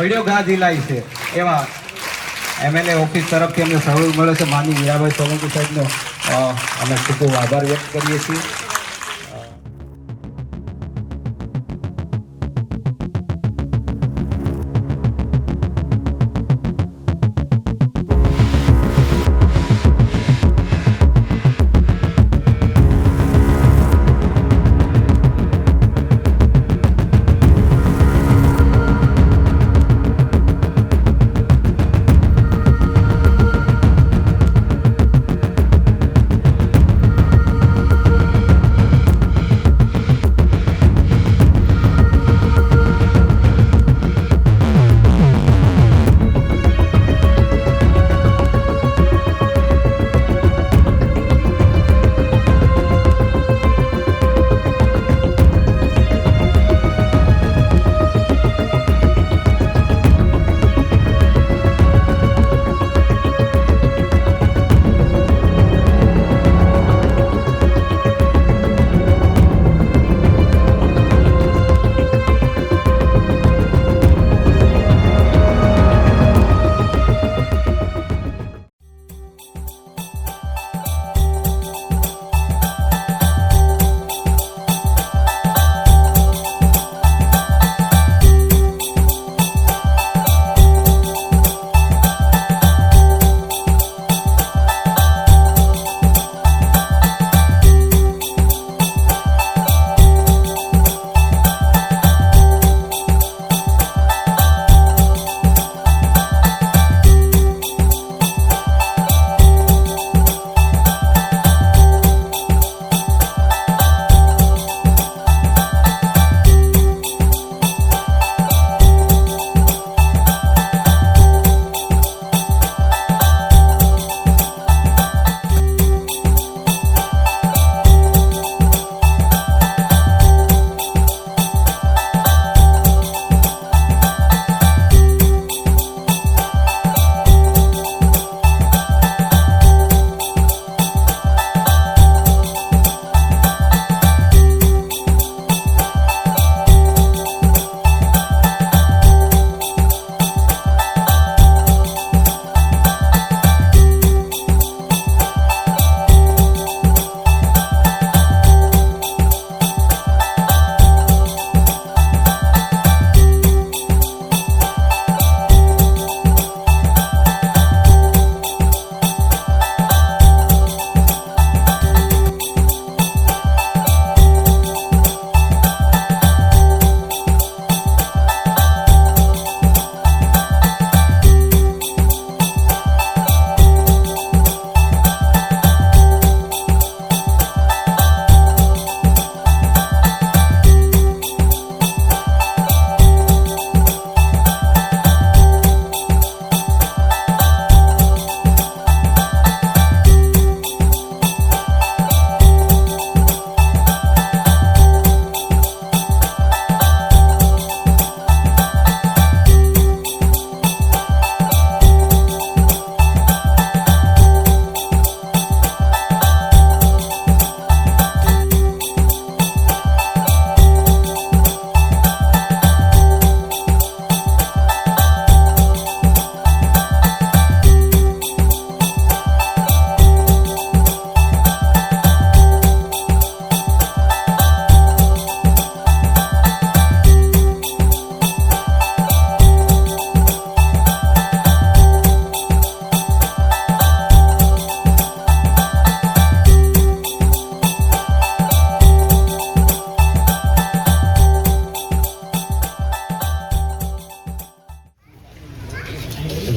પડ્યો ઘા ઝીલાય છે એવા એમએલએ ઓફિસ તરફથી અમને સહયોગ મળ્યો છે. માનની મીરાભાઈ સોલંકી સાહેબનો અમે ખૂબ ખૂબ આભાર વ્યક્ત કરીએ છીએ.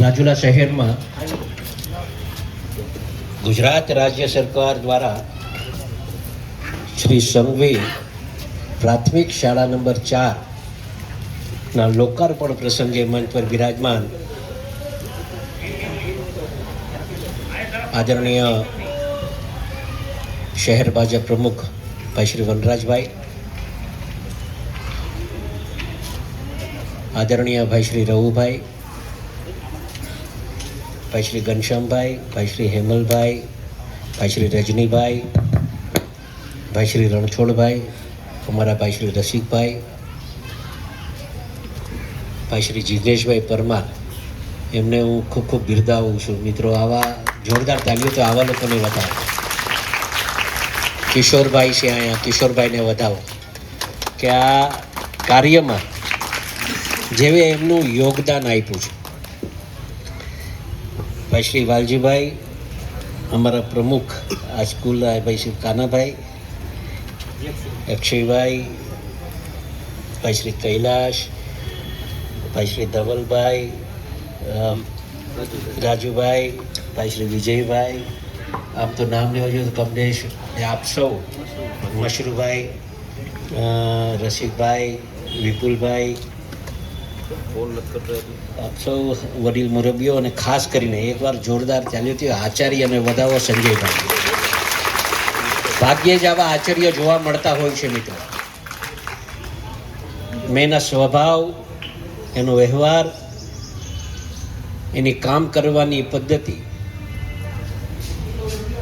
રાજુલા શહેરમાં ગુજરાત રાજ્ય સરકાર દ્વારા શ્રી સંઘવી પ્રાથમિક શાળા નંબર 4 ના લોકાર્પણ પ્રસંગે મંચ પર બિરાજમાન આદરણીય શહેર ભાજપ પ્રમુખ ભાઈ શ્રી વનરાજભાઈ, આદરણીય ભાઈ શ્રી રવુભાઈ, ભાઈ શ્રી ઘનશ્યામભાઈ, ભાઈ શ્રી હેમલભાઈ, ભાઈ શ્રી રજનીભાઈ, ભાઈ શ્રી રણછોડભાઈ, અમારા ભાઈ શ્રી રસિકભાઈ, ભાઈ શ્રી જિગ્નેશભાઈ પરમાર, એમને હું ખૂબ ખૂબ બિરદાવું છું. મિત્રો, આવા જોરદાર તાલીઓ તો આવા લોકોને વધાવો. કિશોરભાઈ છે અહીંયા, કિશોરભાઈને વધાવો કે આ કાર્યમાં જેવે એમનું યોગદાન આપ્યું છે. ભાઈ શ્રી વાલજીભાઈ, અમારા પ્રમુખ આ સ્કૂલના, ભાઈ શ્રી કાનાભાઈ, અક્ષયભાઈ, ભાઈ શ્રી કૈલાશ, ભાઈ શ્રી ધવલભાઈ, રાજુભાઈ, ભાઈ શ્રી વિજયભાઈ, આમ તો નામ લેવા જોઈએ તો કમલેશ, આપ સૌ, મશરૂભાઈ, રસિકભાઈ, વિપુલભાઈ, આપ સૌ વડીલ મુરબ્બીઓ, અને ખાસ કરીને એકવાર જોરદાર ચાલ્યું હતું આચાર્ય અને વધાવો સંજયભાઈ. ભાગ્યે જ આવા આચાર્ય જોવા મળતા હોય છે મિત્રો. મેના સ્વભાવ, એનો વ્યવહાર, એની કામ કરવાની પદ્ધતિ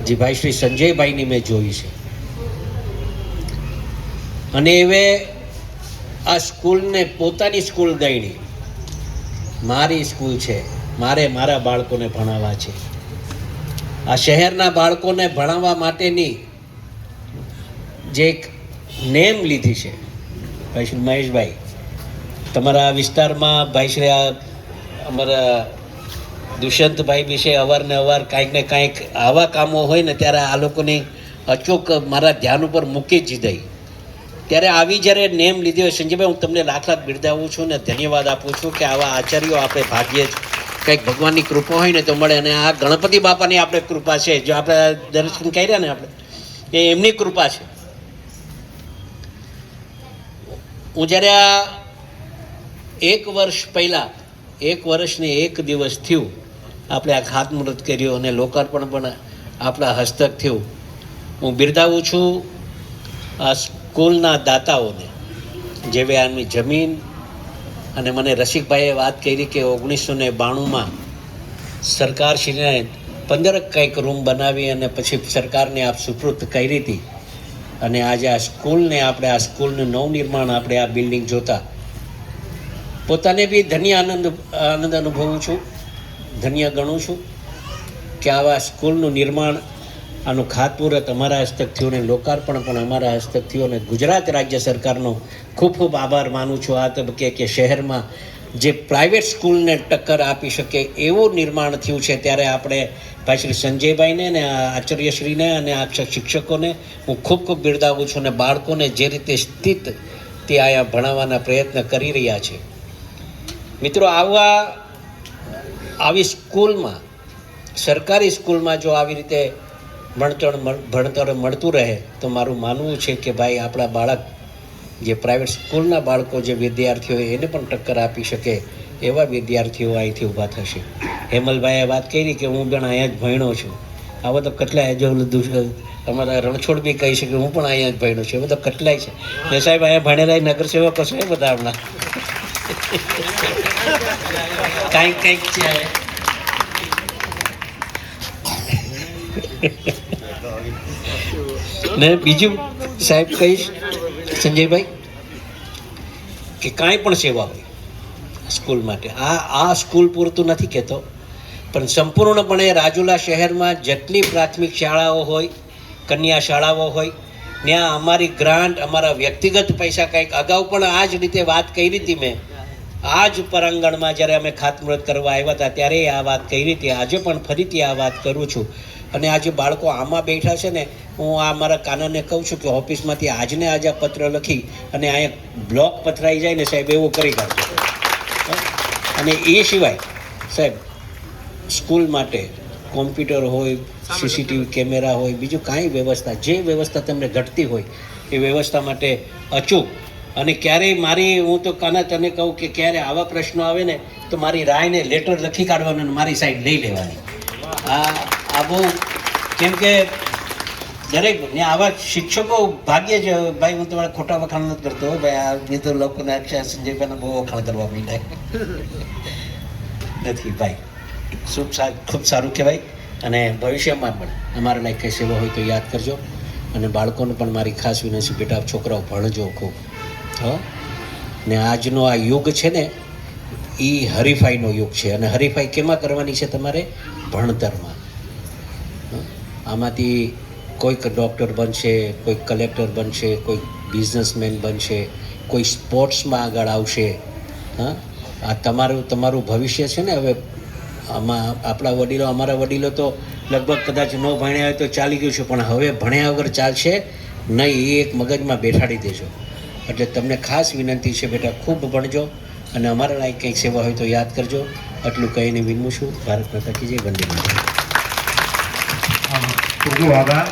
જે ભાઈ શ્રી સંજયભાઈની મેં જોઈ છે. અને એવે આ સ્કૂલને પોતાની સ્કૂલ ગણી. મારી સ્કૂલ છે, મારે મારા બાળકોને ભણાવવા છે. આ શહેરના બાળકોને ભણાવવા માટેની જે એક નેમ લીધી છે. ભાઈ શ્રી મહેશભાઈ, તમારા વિસ્તારમાં ભાઈ શ્રી અમારા દુષ્યંતભાઈ વિશે અવારનવાર કાંઈક ને કાંઈક આવા કામો હોય ને ત્યારે આ લોકોની અચૂક મારા ધ્યાન ઉપર મૂકી જ દઈ. ત્યારે આવી જ્યારે નેમ લીધી હોય, સંજયભાઈ હું તમને લાખ લાખ બિરદાવું છું ને ધન્યવાદ આપું છું કે આવા આચાર્યો આપણે ભાગ્યે જ કંઈક ભગવાનની કૃપા હોય ને તો મળે. અને આ ગણપતિ બાપાની આપણે કૃપા છે, જો આપણે દર્શન કર્યા ને આપણે, એ એમની કૃપા છે. હું જ્યારે આ 1 વર્ષ પહેલાં, 1 વર્ષને 1 દિવસ થયું આપણે આ ખાતમુહૂર્ત કર્યું અને લોકાર્પણ પણ આપણા હસ્તક થયું. હું બિરદાવું છું આ સ્કૂલના દાતાઓને, જેવે આની જમીન, અને મને રસિકભાઈએ વાત કરી કે 1992માં સરકારશ્રીને 15 કંઈક રૂમ બનાવી અને પછી સરકારને આપ સુપૃત કરી હતી. અને આજે આ સ્કૂલને આપણે આ સ્કૂલનું નવનિર્માણ આપણે આ બિલ્ડિંગ જોતા પોતાને બી ધન્ય આનંદ અનુભવું છું, ધન્ય ગણું છું કે આવા સ્કૂલનું નિર્માણ, આનું ખાતમુહૂર્ત અમારા હસ્તક થયું અને લોકાર્પણ પણ અમારા હસ્તક થયું. અને ગુજરાત રાજ્ય સરકારનો ખૂબ ખૂબ આભાર માનું છું આ તબક્કે કે શહેરમાં જે પ્રાઇવેટ સ્કૂલને ટક્કર આપી શકે એવું નિર્માણ થયું છે. ત્યારે આપણે ભાઈ શ્રી સંજયભાઈને ને આચાર્યશ્રીને અને આ શિક્ષકોને હું ખૂબ ખૂબ બિરદાવું છું. અને બાળકોને જે રીતે સ્થિત તે અહીંયા ભણાવવાના પ્રયત્ન કરી રહ્યા છે. મિત્રો, આવી સ્કૂલમાં, સરકારી સ્કૂલમાં જો આવી રીતે ભણતર મળતું રહે તો મારું માનવું છે કે ભાઈ આપણા બાળક, જે પ્રાઇવેટ સ્કૂલના બાળકો, જે વિદ્યાર્થીઓ એને પણ ટક્કર આપી શકે એવા વિદ્યાર્થીઓ અહીંથી ઊભા થશે. હેમલભાઈએ વાત કરી કે હું પણ અહીંયા જ ભણ્યો છું. આવા તો કેટલાય, જો અમારા રણછોડ બી કહી શકે હું પણ અહીંયા જ ભણ્યો છું. એ બધા કેટલાય છે ને સાહેબ. અહીંયા ભણેલા નગરસેવકો છે બધા હમણાં કંઈક છે. ને બીજું સાહેબ કહીશ સંજયભાઈ કે કાંઈ પણ સેવા હોય સ્કૂલ માટે, આ સ્કૂલ પૂરતું નથી કહેતો, પણ સંપૂર્ણપણે રાજુલા શહેરમાં જેટલી પ્રાથમિક શાળાઓ હોય, કન્યા શાળાઓ હોય, ત્યાં અમારી ગ્રાન્ટ, અમારા વ્યક્તિગત પૈસા કંઈક અગાઉ પણ આ જ રીતે વાત કરી હતી મેં. આ જ પરાંગણમાં જ્યારે અમે ખાતમુહૂર્ત કરવા આવ્યા હતા ત્યારે આ વાત કરી હતી. આજે પણ ફરીથી આ વાત કરું છું. અને આજે બાળકો આમાં બેઠા છે ને, હું આ મારા કાનાને કહું છું કે ઓફિસમાંથી આજને આજે પત્ર લખી અને અહીંયા બ્લોક પથરાઈ જાય ને સાહેબ, એવું કરી કાઢજો. અને એ સિવાય સાહેબ સ્કૂલ માટે કોમ્પ્યુટર હોય, સીસીટીવી કેમેરા હોય, બીજું કાંઈ વ્યવસ્થા, જે વ્યવસ્થા તમને ઘટતી હોય એ વ્યવસ્થા માટે અચૂક. અને ક્યારેય મારી, હું તો કાના તને કહું કે ક્યારે આવા પ્રશ્નો આવે ને તો મારી રાયને લેટર લખી કાઢવાનું અને મારી સાઈડ લઈ લેવાની. આ બહુ, કેમ કે દરેક ને આવા શિક્ષકો ભાગ્યે જ, ભાઈ હું તમારા ખોટા વખાણ નથી કરતો ભાઈ, આ મેં તો લોકોને સંજયભાઈને બહુ વખાણ કરવા માંડ્યા નથી ભાઈ. ખૂબ સારું કહેવાય. અને ભવિષ્યમાં પણ અમારા લાયક કંઈ સેવા હોય તો યાદ કરજો. અને બાળકોને પણ મારી ખાસ વિનંતી, બેટા છોકરાઓ ભણજો ખૂબ. ને આજનો આ યુગ છે ને, એ હરીફાઈનો યુગ છે અને હરીફાઈ કેમાં કરવાની છે તમારે? ભણતરમાં. આમાંથી કોઈક ડૉક્ટર બનશે, કોઈક કલેક્ટર બનશે, કોઈક બિઝનેસમેન બનશે, કોઈ સ્પોર્ટ્સમાં આગળ આવશે. હા, આ તમારું ભવિષ્ય છે ને. હવે આમાં અમારા વડીલો તો લગભગ કદાચ ન ભણ્યા હોય તો ચાલી ગયું છે, પણ હવે ભણ્યા વગર ચાલશે નહીં, એ એક મગજમાં બેઠાડી દેજો. એટલે તમને ખાસ વિનંતી છે બેટા, ખૂબ ભણજો અને અમારા લાયક કંઈક સેવા હોય તો યાદ કરજો. આટલું કહીને વિનમું છું. ભારત માતા કી જય. વંદે માતરમ. ખૂબ ખૂબ આભાર.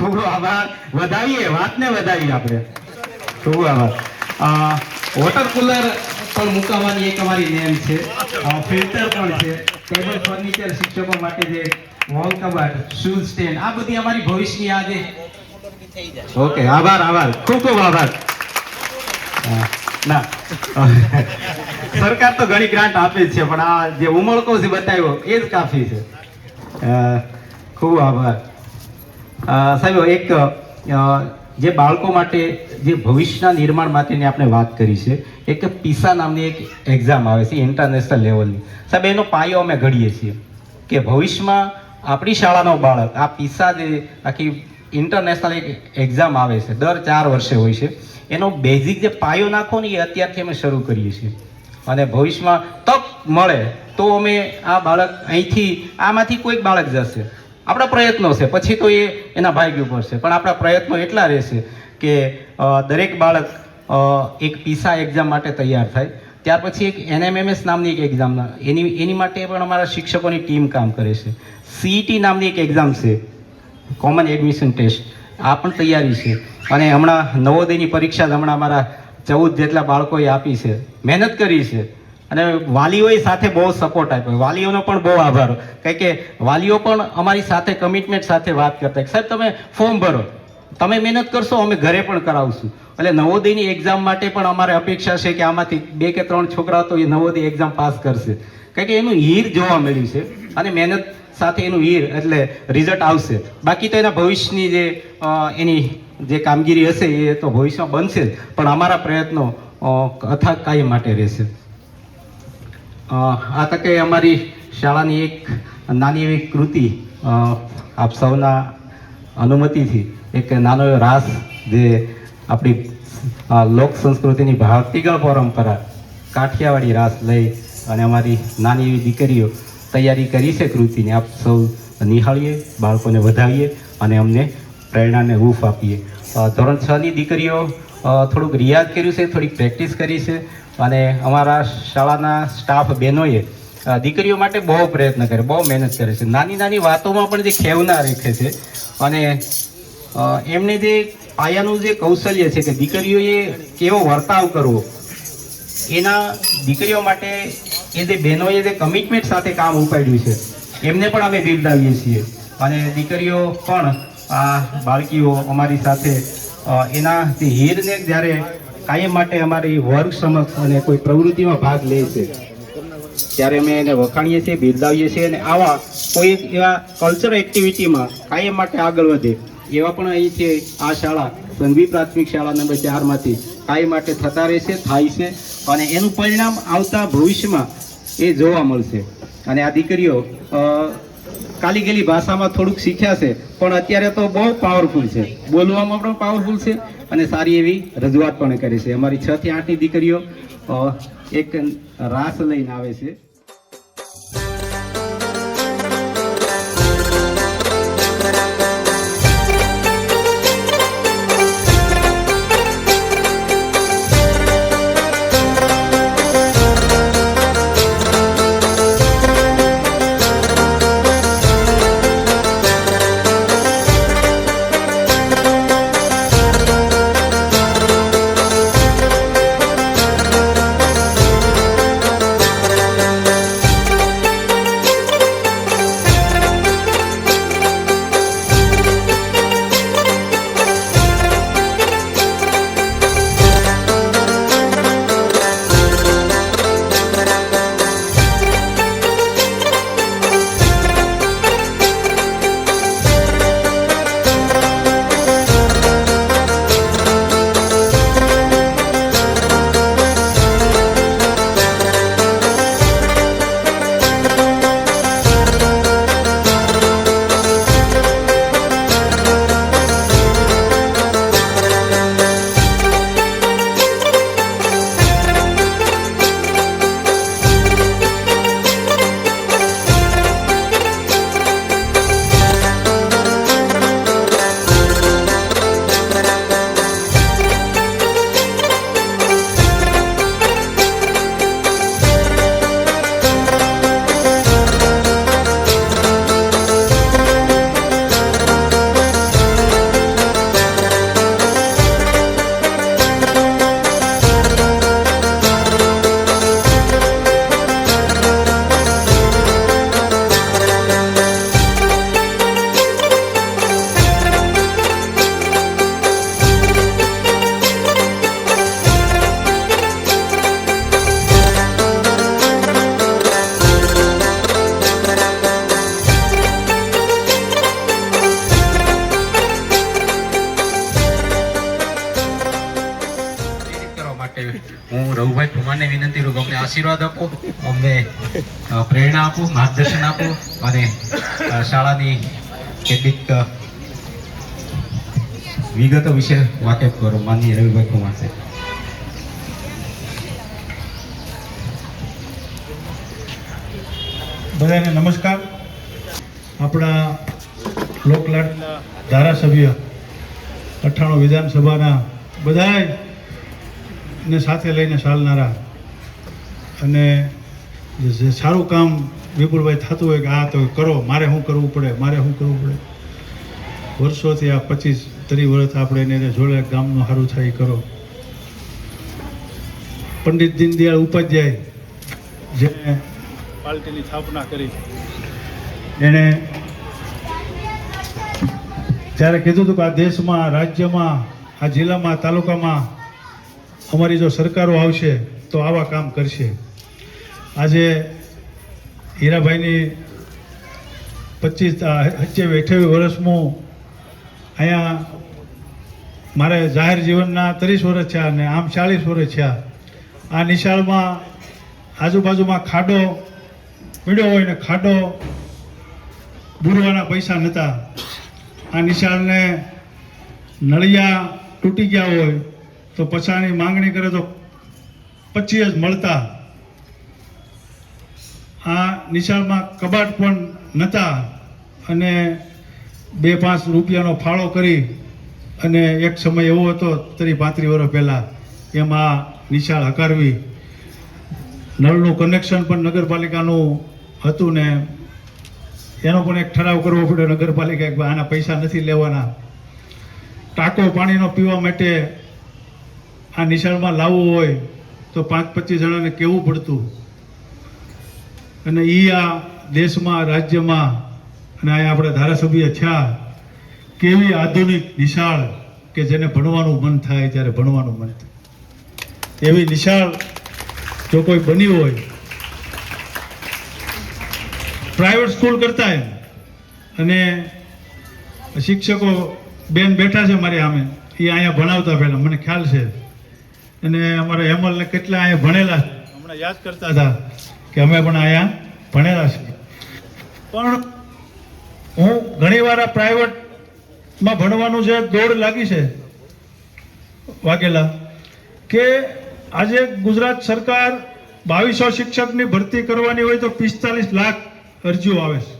ખૂબ આભાર. વધાવીએ વાતને વધાવીએ આપણે. ખૂબ આભાર. વોટર કુલર પણ મૂકવાની એક અમારી નેમ છે, ફિલ્ટર પણ છે, ટેબલ ફર્નિચર શિક્ષકો માટે જે વોલ કબાટ, શૂઝ સ્ટેન્ડ, આ બધી અમારી ભવિષ્યની આજે. ઓકે, આભાર આભાર, ખૂબ ખૂબ આભાર. ના સરકાર તો ઘણી ગ્રાન્ટ આપે જ છે, પણ આ જે ઉમળકો જે બતાવ્યો એ જ કાફી છે. ખૂબ આભાર. સાહેબ, એક જે બાળકો માટે જે ભવિષ્યના નિર્માણ માટેની આપણે વાત કરી છે, એક પીસા નામની એક એક્ઝામ આવે છે ઇન્ટરનેશનલ લેવલની. સાહેબ, એનો પાયો અમે ઘડીએ છીએ કે ભવિષ્યમાં આપણી શાળાનો બાળક આ પીસા જે આખી ઇન્ટરનેશનલ એક એક્ઝામ આવે છે, દર 4 વર્ષે હોય છે, એનો બેઝિક જે પાયો નાખો ને એ અત્યારથી અમે શરૂ કરીએ છીએ. અને ભવિષ્યમાં તક મળે તો અમે આ બાળક અહીંથી આમાંથી કોઈક બાળક જશે. આપણા પ્રયત્નો છે, પછી તો એ એના ભાગ્ય ઉપર છે, પણ આપણા પ્રયત્નો એટલા રહેશે કે દરેક બાળક એક પીસા એક્ઝામ માટે તૈયાર થાય. ત્યાર પછી એક NMMS નામની એક એક્ઝામ એની માટે પણ અમારા શિક્ષકોની ટીમ કામ કરે છે. CET નામની એક એક્ઝામ છે, કોમન એડમિશન ટેસ્ટ, આ પણ તૈયારી છે. અને હમણાં નવોદયની પરીક્ષા હમણાં અમારા 14 જેટલા બાળકોએ આપી છે, મહેનત કરી છે. અને વાલીઓએ સાથે બહુ સપોર્ટ આપ્યો. વાલીઓનો પણ બહુ આભાર, કારણ કે વાલીઓ પણ અમારી સાથે કમિટમેન્ટ સાથે વાત કરતા, સાહેબ તમે ફોર્મ ભરો, તમે મહેનત કરશો, અમે ઘરે પણ કરાવશું. એટલે નવોદયની એક્ઝામ માટે પણ અમારે અપેક્ષા છે કે આમાંથી 2 કે 3 છોકરાઓ તો એ નવોદય એક્ઝામ પાસ કરશે, કારણ કે એનું હીર જોવા મળ્યું છે અને મહેનત સાથે એનું હીર એટલે રિઝલ્ટ આવશે. બાકી તો એના ભવિષ્યની જે એની જે કામગીરી હશે એ તો ભવિષ્યમાં બનશે જ, પણ અમારા પ્રયત્નો અથાગ કાયમ માટે રહેશે. આ તકે અમારી શાળાની એક નાની એવી કૃતિ આપ સૌના અનુમતિથી એક નાનો એવો રાસ જે આપણી લોક સંસ્કૃતિની ભાતીગળ પરંપરા કાઠિયાવાડી રાસ લઈ અને અમારી નાની એવી દીકરીઓ તૈયારી કરી છે કૃતિની. આપ સૌ નિહાળીએ, બાળકોને વધાવીએ અને અમને પ્રેરણાને હૂફ આપીએ. ધોરણ 6ની દીકરીઓ થોડુંક રિયાઝ કર્યું છે, થોડીક પ્રેક્ટિસ કરી છે અને અમારા શાળાના સ્ટાફ બહેનોએ દીકરીઓ માટે બહુ પ્રયત્ન કરે, બહુ મહેનત કરે છે. નાની નાની વાતોમાં પણ જે ખેવના રાખે છે અને એમને જે પાયાનું જે કૌશલ્ય છે કે દીકરીઓએ કેવો વર્તાવ કરવો, એના દીકરીઓ માટે એ જે બહેનોએ જે કમિટમેન્ટ સાથે કામ ઉપાડ્યું છે એમને પણ અમે બિરદાવીએ છીએ. અને દીકરીઓ પણ આ બાળકીઓ અમારી સાથે એના જે હીરને જ્યારે કાયમ માટે અમારી વર્ગ સમક્ષ અને કોઈ પ્રવૃત્તિમાં ભાગ લે છે ત્યારે અમે એને વખાણીએ છીએ, બિરદાવીએ છીએ અને આવા કોઈ એવા કલ્ચરલ એક્ટિવિટીમાં કાયમ માટે આગળ વધે એવા પણ અહીં છે આ શાળા સંઘવી પ્રાથમિક શાળા નંબર 4માંથી કાયમ માટે થતા રહેશે, થાય છે અને એનું પરિણામ આવતા ભવિષ્યમાં એ જોવા મળશે. અને આ દીકરીઓ કાલી ગેલી ભાષામાં થોડુંક શીખ્યા છે પણ અત્યારે તો બહુ પાવરફુલ છે, બોલવામાં પણ પાવરફુલ છે અને સારી એવી રજૂઆત પણ કરે છે. અમારી 6 થી 8ની દીકરીઓ એક રાસ લઈને આવે છે. હું રઘુભાઈ ઠુમારને વિનંતી કરું કે અમને આશીર્વાદ આપો, અમને પ્રેરણા આપો, માર્ગદર્શન આપો અને શાળાની કેટલીક વિગતો વિશે વાકેફ કરો. માનનીય રવિભાઈ ઠુમાર સાહેબ. બધાને નમસ્કાર. આપણા લોકલાડના ધારાસભ્ય 98 વિધાનસભાના બધાય ને સાથે લઈને ચાલનારા અને જે સારું કામ વિપુલભાઈ થતું હોય કે આ તો કરો, મારે શું કરવું પડે, મારે શું કરવું પડે, વર્ષોથી આ 25-30 વર્ષ આપણે એને જોડે ગામનું સારું થાય એ કરો. પંડિત દીનદયાળ ઉપાધ્યાય જેને પાર્ટીની સ્થાપના કરી, એણે જ્યારે કીધું હતું કે આ દેશમાં, રાજ્યમાં, આ જિલ્લામાં, તાલુકામાં અમારી જો સરકારો આવશે તો આવા કામ કરશે. આજે હીરાભાઈની 27-28 વર્ષમાં અહીંયા મારે જાહેર જીવનના 30 વર્ષ થયા અને આમ 40 વર્ષ થયા. આ નિશાળમાં આજુબાજુમાં ખાડો પીડ્યો હોય ને ખાડો બુરવાના પૈસા નહોતા. આ નિશાળને નળિયા તૂટી ગયા હોય તો પછાની માંગણી કરે તો 25 જ મળતા. આ નિશાળમાં કબાટ પણ નહોતા અને 2-5 રૂપિયાનો ફાળો કરી અને એક સમય એવો હતો 30-35 વર્ષ પહેલાં એમાં નિશાળ હકારવી. નળનું કનેક્શન પણ નગરપાલિકાનું હતું ને એનો પણ એક ઠરાવ કરવો પડ્યો નગરપાલિકા કે આના પૈસા નથી લેવાના. ટાંકો પાણીનો પીવા માટે આ નિશાળમાં લાવવું હોય તો 5-25 જણાને કહેવું પડતું. અને એ આ દેશમાં રાજ્યમાં અને અહીંયા આપણે ધારાસભ્ય થયા કેવી આધુનિક નિશાળ કે જેને ભણવાનું મન થાય ત્યારે ભણવાનું મન થાય એવી નિશાળ જો કોઈ બની હોય પ્રાઇવેટ સ્કૂલ કરતા એમ. અને શિક્ષકો બેન બેઠા છે મારી સામે, એ અહીંયા ભણાવતા પહેલાં મને ખ્યાલ છે. અને અમારા હેમલને કેટલા અહીંયા ભણેલા છે, હમણાં યાદ કરતા હતા કે અમે પણ અહીંયા ભણેલા છીએ. પણ હું ઘણીવાર આ પ્રાઇવેટમાં ભણવાનું છે દોડ લાગી છે વાઘેલા કે આજે ગુજરાત સરકાર 2200 શિક્ષકની ભરતી કરવાની હોય તો 45 લાખ અરજીઓ આવે છે,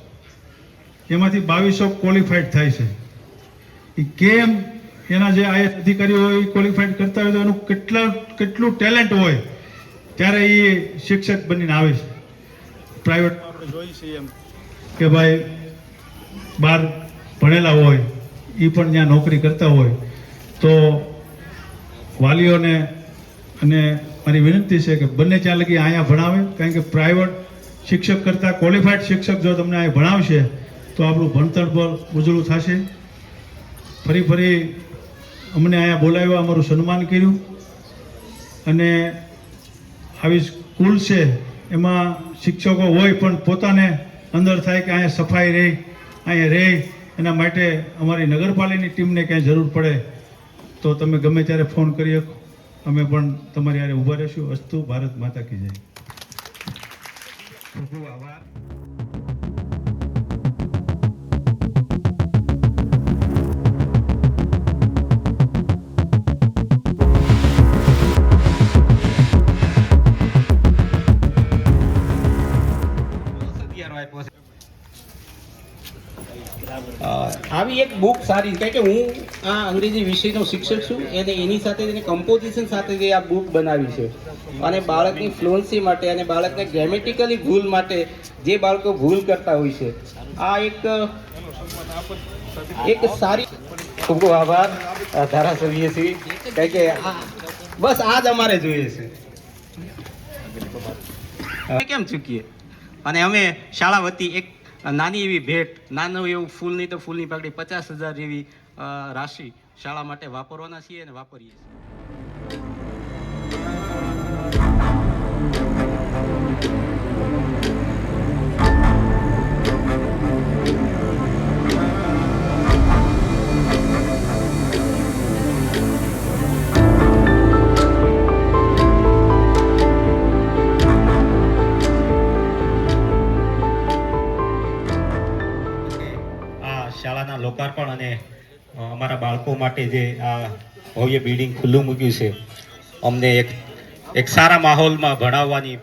એમાંથી 2200 ક્વોલિફાઈડ થાય છે. એ કેમ? એના જે આઈએસ અધિકારીઓ હોય એ ક્વોલિફાઈડ કરતા હોય તો એનું કેટલું ટેલેન્ટ હોય ત્યારે એ શિક્ષક બનીને આવે છે. પ્રાઇવેટમાં આપણે જોઈએ છીએ એમ કે ભાઈ બહાર ભણેલા હોય એ પણ ત્યાં નોકરી કરતા હોય. તો વાલીઓને અને મારી વિનંતી છે કે બંને ત્યાં લગી અહીંયા ભણાવે, કારણ કે પ્રાઇવેટ શિક્ષક કરતાં ક્વોલિફાઈડ શિક્ષક જો તમને અહીંયા ભણાવશે તો આપણું ભણતર પર ઉજળું થશે. ફરી અમને અહીંયા બોલાવ્યા, અમારું સન્માન કર્યું. અને આવી સ્કૂલ છે એમાં શિક્ષકો હોય પણ પોતાને અંદર થાય કે અહીંયા સફાઈ રહે, અહીંયા રહે. એના માટે અમારી નગરપાલિકાની ટીમને ક્યાંય જરૂર પડે તો તમે ગમે ત્યારે ફોન કરી શકો, અમે પણ તમારી હારે ઊભા રહીશું. અસ્તુ ભારત માતા કી જય. ખૂબ ખૂબ આભાર. આવી એક બુક સારી, કારણ કે હું આ અંગ્રેજી વિષયનો શિક્ષક છું અને એની સાથે એને કમ્પોઝિશન સાથે જે આ બુક બનાવી છે અને બાળકની ફ્લુઅન્સી માટે અને બાળકને ગ્રેમેટિકલી ભૂલ માટે જે બાળકો ભૂલ કરતા હોય છે, આ એક સારી. ખૂબ ખૂબ આભાર ધારાસભ્ય શ્રી, કારણ કે બસ આ જ અમારે જોઈએ છે. કેમ ચૂકીએ. અને અમે શાળા વતી એક નાની એવી ભેટ, નાનું એવું ફૂલની તો ફૂલની પાકડી 50,000 જેવી રાશિ શાળા માટે વાપરવાના છીએ અને વાપરીએ છીએ. શાળાના લોકાર્પણ અને અમારા બાળકો માટે જે આ ભવ્ય બિલ્ડિંગ ખુલ્લું મૂક્યું છે, અમને એક સારા માહોલમાં ભણવાની